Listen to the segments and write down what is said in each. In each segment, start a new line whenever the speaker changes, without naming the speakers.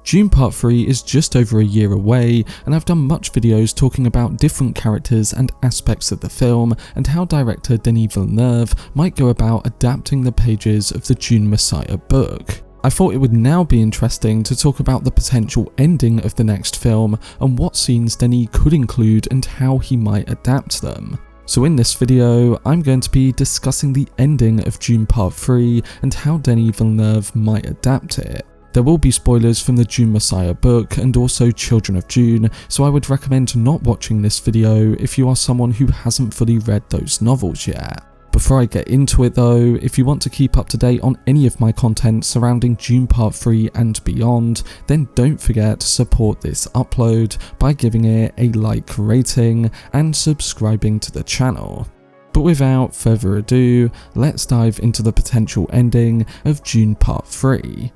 Dune Part 3 is just over a year away, and I've done much videos talking about different characters and aspects of the film and how director Denis Villeneuve might go about adapting the pages of the Dune Messiah book. I thought it would now be interesting to talk about the potential ending of the next film and what scenes Denis could include and how he might adapt them. So in this video, I'm going to be discussing the ending of Dune Part 3 and how Denis Villeneuve might adapt it. There will be spoilers from the Dune Messiah book and also Children of Dune, so I would recommend not watching this video if you are someone who hasn't fully read those novels yet. Before I get into it though, if you want to keep up to date on any of my content surrounding Dune Part 3 and beyond, then don't forget to support this upload by giving it a like rating and subscribing to the channel. But without further ado, let's dive into the potential ending of Dune Part 3.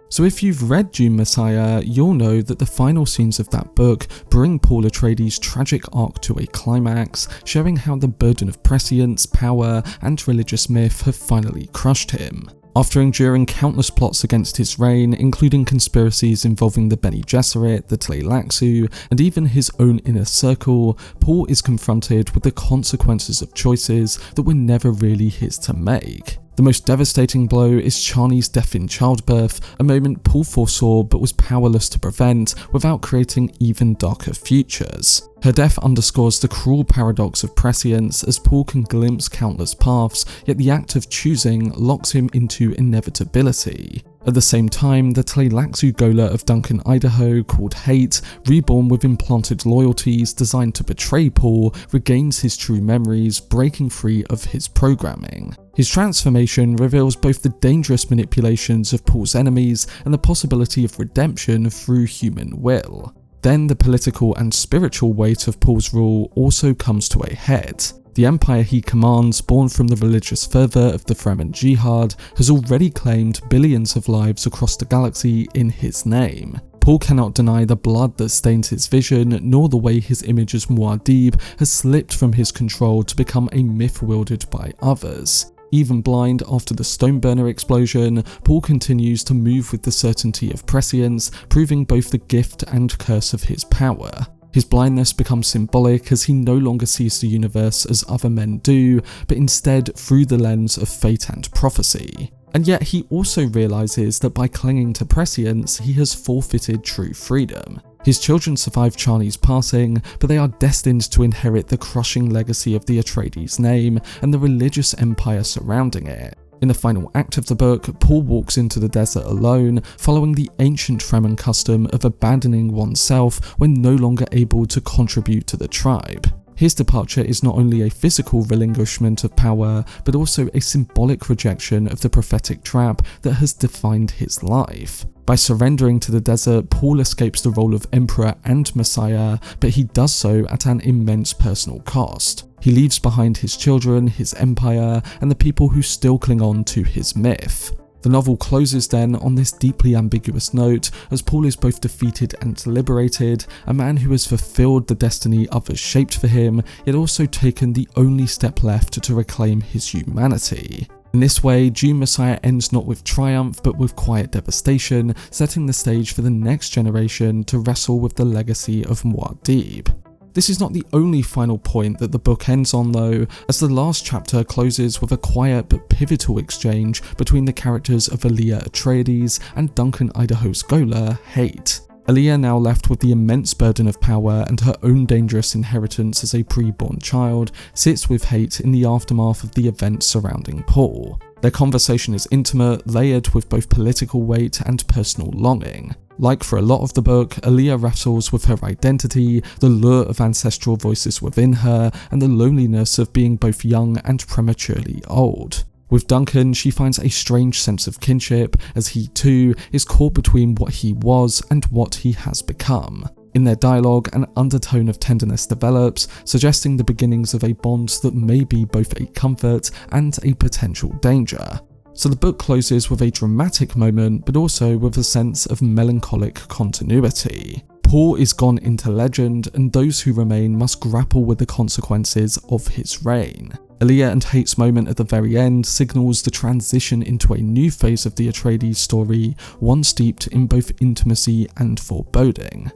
So if you've read Dune Messiah, you'll know that the final scenes of that book bring Paul Atreides' tragic arc to a climax, showing how the burden of prescience, power, and religious myth have finally crushed him. After enduring countless plots against his reign, including conspiracies involving the Bene Gesserit, the Tleilaxu, and even his own inner circle, Paul is confronted with the consequences of choices that were never really his to make. The most devastating blow is Chani's death in childbirth, a moment Paul foresaw but was powerless to prevent without creating even darker futures. Her death underscores the cruel paradox of prescience as Paul can glimpse countless paths, yet the act of choosing locks him into inevitability. At the same time, the Tleilaxu Gola of Duncan, Idaho, called Hate, reborn with implanted loyalties designed to betray Paul, regains his true memories, breaking free of his programming. His transformation reveals both the dangerous manipulations of Paul's enemies and the possibility of redemption through human will. Then the political and spiritual weight of Paul's rule also comes to a head. The empire he commands, born from the religious fervour of the Fremen Jihad, has already claimed billions of lives across the galaxy in his name. Paul cannot deny the blood that stains his vision, nor the way his image as Muad'Dib has slipped from his control to become a myth wielded by others. Even blind after the Stoneburner explosion, Paul continues to move with the certainty of prescience, proving both the gift and curse of his power. His blindness becomes symbolic as he no longer sees the universe as other men do, but instead through the lens of fate and prophecy. And yet he also realises that by clinging to prescience, he has forfeited true freedom. His children survive Chani's passing, but they are destined to inherit the crushing legacy of the Atreides name and the religious empire surrounding it. In the final act of the book, Paul walks into the desert alone, following the ancient Fremen custom of abandoning oneself when no longer able to contribute to the tribe. His departure is not only a physical relinquishment of power, but also a symbolic rejection of the prophetic trap that has defined his life. By surrendering to the desert, Paul escapes the role of Emperor and Messiah, but he does so at an immense personal cost. He leaves behind his children, his empire, and the people who still cling on to his myth. The novel closes then on this deeply ambiguous note, as Paul is both defeated and liberated, a man who has fulfilled the destiny others shaped for him, yet also taken the only step left to reclaim his humanity. In this way, Dune Messiah ends not with triumph but with quiet devastation, setting the stage for the next generation to wrestle with the legacy of Muad'Dib. This is not the only final point that the book ends on though, as the last chapter closes with a quiet but pivotal exchange between the characters of Elia Atreides and Duncan Idaho's Gola, Hate. Elia, now left with the immense burden of power and her own dangerous inheritance as a pre-born child, sits with Hate in the aftermath of the events surrounding Paul. Their conversation is intimate, layered with both political weight and personal longing. Like for a lot of the book, Elia wrestles with her identity, the lure of ancestral voices within her, and the loneliness of being both young and prematurely old. With Duncan, she finds a strange sense of kinship, as he too is caught between what he was and what he has become. In their dialogue, an undertone of tenderness develops, suggesting the beginnings of a bond that may be both a comfort and a potential danger. So the book closes with a dramatic moment, but also with a sense of melancholic continuity. Paul is gone into legend, and those who remain must grapple with the consequences of his reign. Aaliyah and Hate's moment at the very end signals the transition into a new phase of the Atreides story, one steeped in both intimacy and foreboding.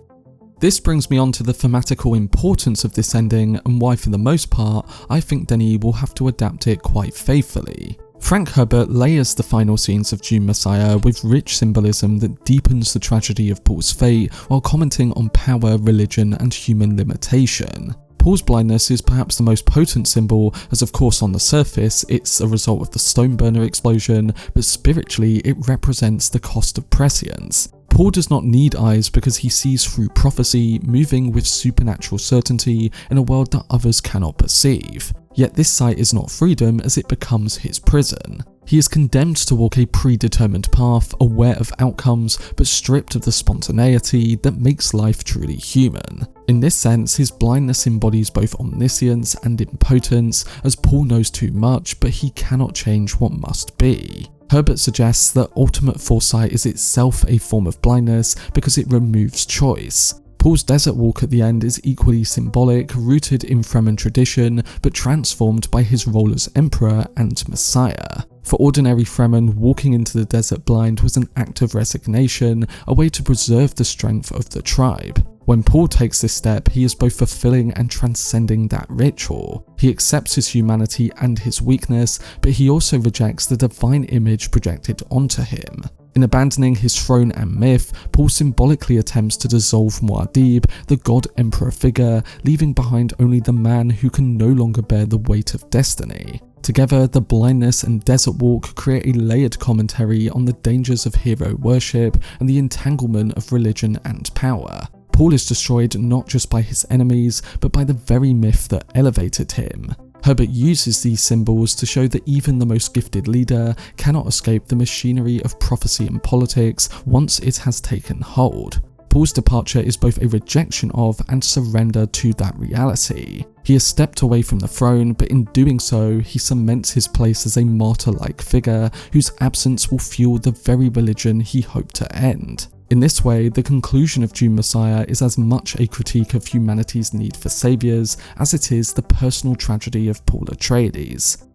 This brings me on to the thematical importance of this ending and why, for the most part, I think Denis will have to adapt it quite faithfully. Frank Herbert layers the final scenes of Dune Messiah with rich symbolism that deepens the tragedy of Paul's fate while commenting on power, religion, and human limitation. Paul's blindness is perhaps the most potent symbol, as of course on the surface it's a result of the stone burner explosion, but spiritually it represents the cost of prescience. Paul does not need eyes because he sees through prophecy, moving with supernatural certainty in a world that others cannot perceive. Yet this sight is not freedom, as it becomes his prison. He is condemned to walk a predetermined path, aware of outcomes, but stripped of the spontaneity that makes life truly human. In this sense, his blindness embodies both omniscience and impotence, as Paul knows too much, but he cannot change what must be. Herbert suggests that ultimate foresight is itself a form of blindness because it removes choice. Paul's desert walk at the end is equally symbolic, rooted in Fremen tradition, but transformed by his role as Emperor and Messiah. For ordinary Fremen, walking into the desert blind was an act of resignation, a way to preserve the strength of the tribe. When Paul takes this step, he is both fulfilling and transcending that ritual. He accepts his humanity and his weakness, but he also rejects the divine image projected onto him. In abandoning his throne and myth, Paul symbolically attempts to dissolve Muad'Dib, the god-emperor figure, leaving behind only the man who can no longer bear the weight of destiny. Together, the blindness and desert walk create a layered commentary on the dangers of hero worship and the entanglement of religion and power. Paul is destroyed not just by his enemies, but by the very myth that elevated him. Herbert uses these symbols to show that even the most gifted leader cannot escape the machinery of prophecy and politics once it has taken hold. Paul's departure is both a rejection of and surrender to that reality. He has stepped away from the throne, but in doing so, he cements his place as a martyr-like figure whose absence will fuel the very religion he hoped to end. In this way, the conclusion of Dune Messiah is as much a critique of humanity's need for saviors as it is the personal tragedy of Paul Atreides.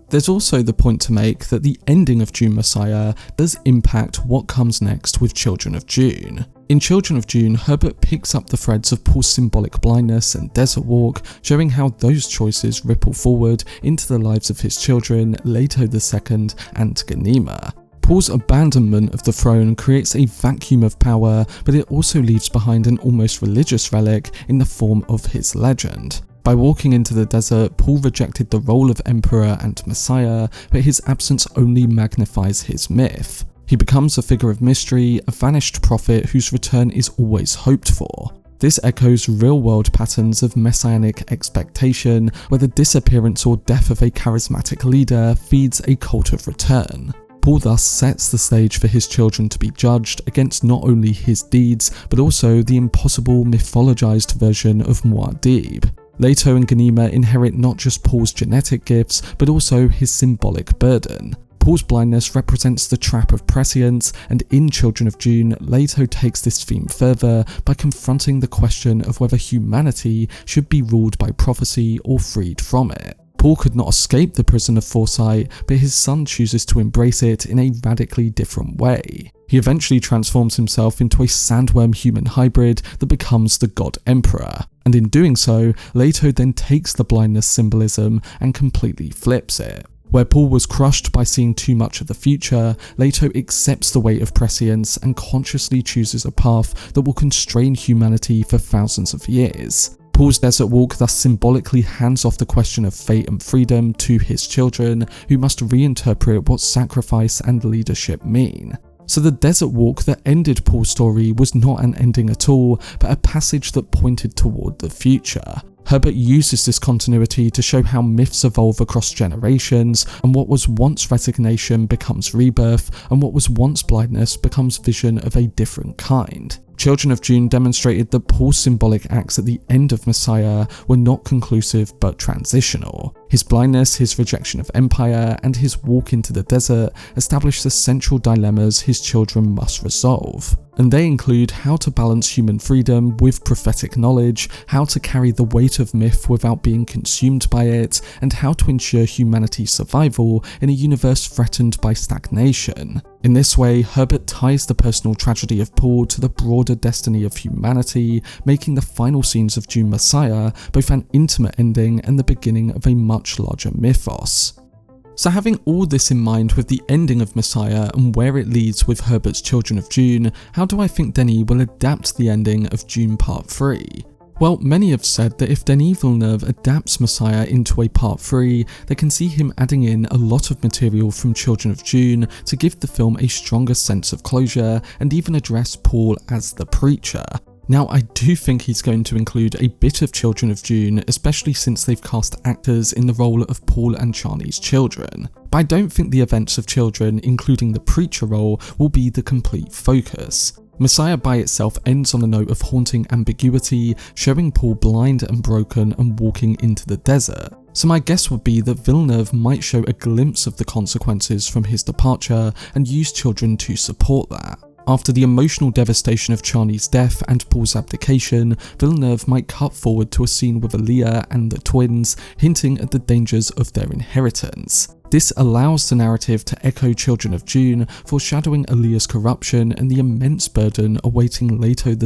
There's also the point to make that the ending of Dune Messiah does impact what comes next with Children of Dune. In Children of Dune, Herbert picks up the threads of Paul's symbolic blindness and desert walk, showing how those choices ripple forward into the lives of his children, Leto II and Ghanima. Paul's abandonment of the throne creates a vacuum of power, but it also leaves behind an almost religious relic in the form of his legend. By walking into the desert, Paul rejected the role of Emperor and Messiah, but his absence only magnifies his myth. He becomes a figure of mystery, a vanished prophet whose return is always hoped for. This echoes real-world patterns of messianic expectation, where the disappearance or death of a charismatic leader feeds a cult of return. Paul thus sets the stage for his children to be judged against not only his deeds, but also the impossible mythologized version of Muad'Dib. Leto and Ghanima inherit not just Paul's genetic gifts, but also his symbolic burden. Paul's blindness represents the trap of prescience, and in Children of Dune, Leto takes this theme further by confronting the question of whether humanity should be ruled by prophecy or freed from it. Paul could not escape the prison of foresight, but his son chooses to embrace it in a radically different way. He eventually transforms himself into a sandworm human hybrid that becomes the God Emperor, and in doing so, Leto then takes the blindness symbolism and completely flips it. Where Paul was crushed by seeing too much of the future, Leto accepts the weight of prescience and consciously chooses a path that will constrain humanity for thousands of years. Paul's desert walk thus symbolically hands off the question of fate and freedom to his children, who must reinterpret what sacrifice and leadership mean. So the desert walk that ended Paul's story was not an ending at all, but a passage that pointed toward the future. Herbert uses this continuity to show how myths evolve across generations, and what was once resignation becomes rebirth, and what was once blindness becomes vision of a different kind. Children of Dune demonstrated that Paul's symbolic acts at the end of Messiah were not conclusive but transitional. His blindness, his rejection of empire, and his walk into the desert established the central dilemmas his children must resolve. and they include how to balance human freedom with prophetic knowledge, how to carry the weight of myth without being consumed by it, and how to ensure humanity's survival in a universe threatened by stagnation. In this way, Herbert ties the personal tragedy of Paul to the broader destiny of humanity, making the final scenes of Dune Messiah both an intimate ending and the beginning of a much larger mythos. So having all this in mind with the ending of Messiah and where it leads with Herbert's Children of Dune, how do I think Denis will adapt the ending of Dune Part 3? Well, many have said that if Denis Villeneuve adapts Messiah into a Part 3, they can see him adding in a lot of material from Children of Dune to give the film a stronger sense of closure and even address Paul as the preacher. Now, I do think he's going to include a bit of Children of Dune, especially since they've cast actors in the role of Paul and Chani's children. But I don't think the events of Children, including the preacher role, will be the complete focus. Messiah by itself ends on a note of haunting ambiguity, showing Paul blind and broken and walking into the desert. So my guess would be that Villeneuve might show a glimpse of the consequences from his departure and use Children to support that. After the emotional devastation of Chani's death and Paul's abdication, Villeneuve might cut forward to a scene with Aaliyah and the twins, hinting at the dangers of their inheritance. This allows the narrative to echo Children of Dune, foreshadowing Aaliyah's corruption and the immense burden awaiting Leto II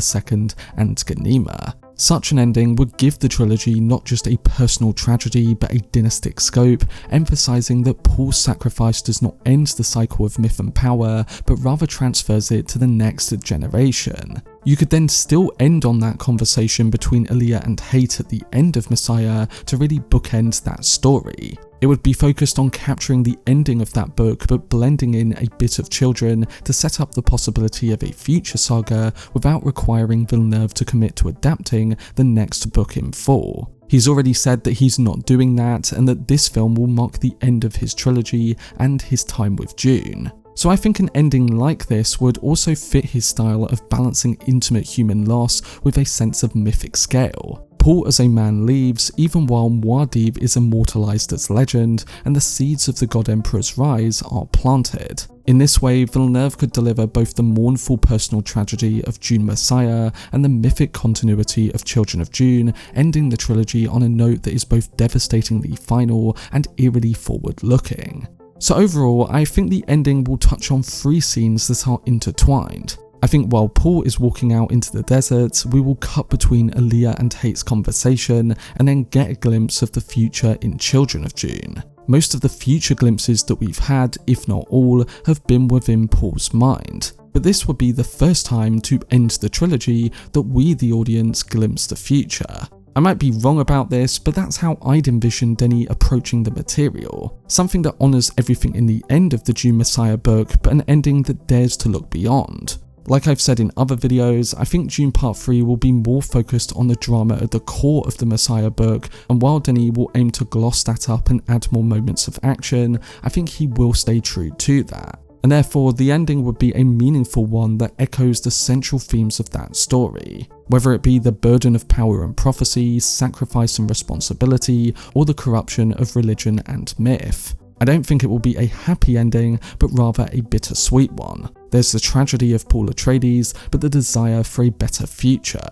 and Ghanima. Such an ending would give the trilogy not just a personal tragedy but a dynastic scope, emphasising that Paul's sacrifice does not end the cycle of myth and power, but rather transfers it to the next generation. You could then still end on that conversation between Aaliyah and Hate at the end of Messiah to really bookend that story. It would be focused on capturing the ending of that book but blending in a bit of Children to set up the possibility of a future saga without requiring Villeneuve to commit to adapting the next book in full. He's already said that he's not doing that and that this film will mark the end of his trilogy and his time with Dune. So I think an ending like this would also fit his style of balancing intimate human loss with a sense of mythic scale. Paul as a man leaves, even while Muad'Dib is immortalised as legend, and the seeds of the God Emperor's rise are planted. In this way, Villeneuve could deliver both the mournful personal tragedy of Dune Messiah and the mythic continuity of Children of Dune, ending the trilogy on a note that is both devastatingly final and eerily forward-looking. So overall, I think the ending will touch on 3 scenes that are intertwined. I think while Paul is walking out into the desert, we will cut between Aaliyah and Hate's conversation and then get a glimpse of the future in Children of Dune. Most of the future glimpses that we've had, if not all, have been within Paul's mind. But this would be the first time to end the trilogy that we, the audience, glimpse the future. I might be wrong about this, but that's how I'd envision Denis approaching the material. Something that honours everything in the end of the Dune Messiah book, but an ending that dares to look beyond. Like I've said in other videos, I think Dune Part 3 will be more focused on the drama at the core of the Messiah book, and while Denis will aim to gloss that up and add more moments of action, I think he will stay true to that. And therefore, the ending would be a meaningful one that echoes the central themes of that story. Whether it be the burden of power and prophecy, sacrifice and responsibility, or the corruption of religion and myth. I don't think it will be a happy ending, but rather a bittersweet one. There's the tragedy of Paul Atreides, but the desire for a better future.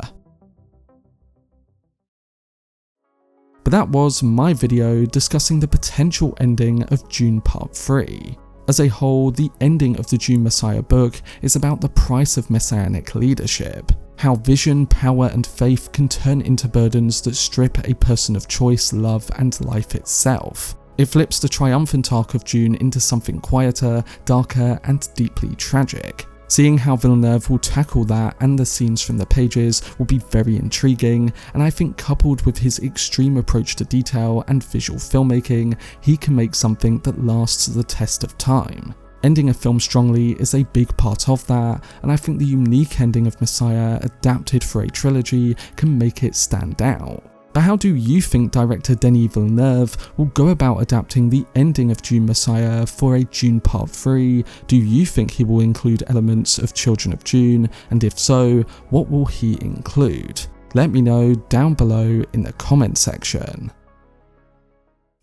But that was my video discussing the potential ending of Dune Part 3. As a whole, the ending of the Dune Messiah book is about the price of messianic leadership. How vision, power and faith can turn into burdens that strip a person of choice, love and life itself. It flips the triumphant arc of Dune into something quieter, darker and deeply tragic. Seeing how Villeneuve will tackle that and the scenes from the pages will be very intriguing, and I think coupled with his extreme approach to detail and visual filmmaking, he can make something that lasts the test of time. Ending a film strongly is a big part of that, and I think the unique ending of Messiah adapted for a trilogy can make it stand out. But how do you think director Denis Villeneuve will go about adapting the ending of Dune Messiah for a Dune Part 3? Do you think he will include elements of Children of Dune, and if so, what will he include? Let me know down below in the comment section.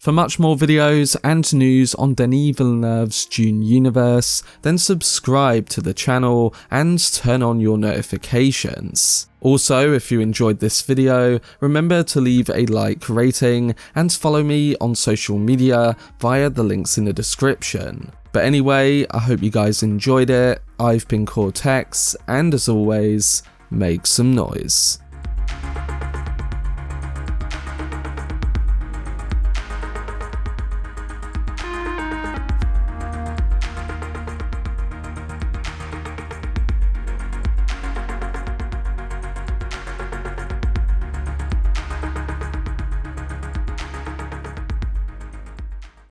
For much more videos and news on Denis Villeneuve's Dune universe, then subscribe to the channel and turn on your notifications. Also, if you enjoyed this video, remember to leave a like, rating, and follow me on social media via the links in the description. But anyway, I hope you guys enjoyed it. I've been Cortex, and as always, make some noise.